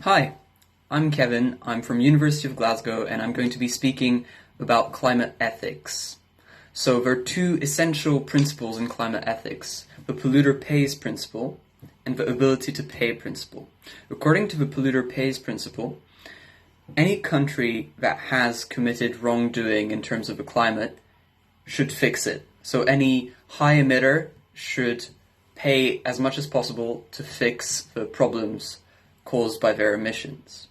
Hi, I'm Kevin. I'm from University of Glasgow and I'm going to be speaking about climate ethics. So there are two essential principles in climate ethics, the polluter pays principle and the ability to pay principle. According to the polluter pays principle, any country that has committed wrongdoing in terms of the climate should fix it. So any high emitter should pay as much as possible to fix the problems caused by their emissions.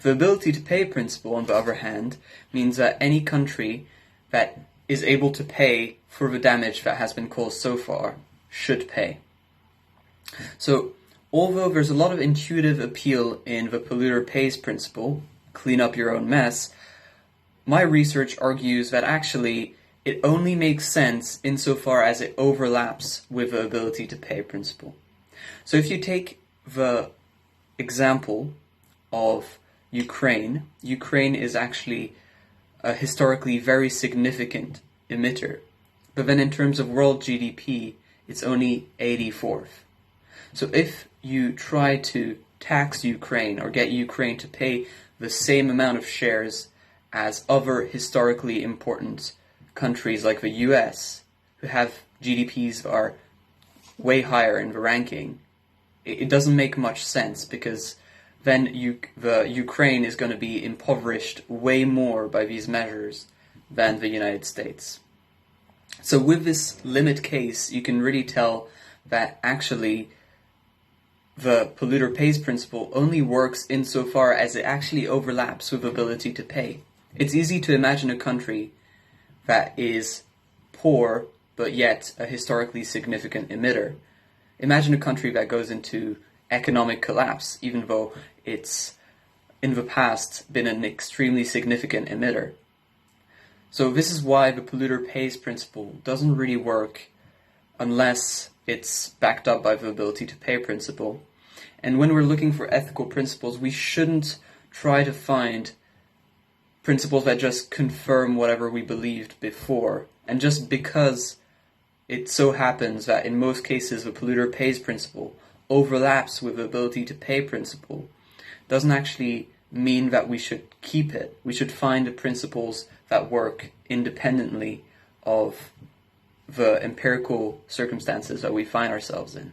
The ability to pay principle, on the other hand, means that any country that is able to pay for the damage that has been caused so far should pay. So, although there's a lot of intuitive appeal in the polluter pays principle, clean up your own mess, my research argues that actually it only makes sense insofar as it overlaps with the ability to pay principle. So if you take the example of Ukraine is actually a historically very significant emitter. But then in terms of world GDP, it's only 84th. So if you try to tax Ukraine or get Ukraine to pay the same amount of shares as other historically important countries like the US, who have GDPs that are way higher in the ranking, it doesn't make much sense, because then the Ukraine is going to be impoverished way more by these measures than the United States. So with this limit case, you can really tell that actually the polluter pays principle only works insofar as it actually overlaps with ability to pay. It's easy to imagine a country that is poor but yet a historically significant emitter. Imagine a country that goes into economic collapse, even though it's in the past been an extremely significant emitter. So this is why the polluter pays principle doesn't really work unless it's backed up by the ability to pay principle. And when we're looking for ethical principles, we shouldn't try to find principles that just confirm whatever we believed before. And just because it so happens that in most cases the polluter pays principle overlaps with the ability to pay principle doesn't actually mean that we should keep it. We should find the principles that work independently of the empirical circumstances that we find ourselves in.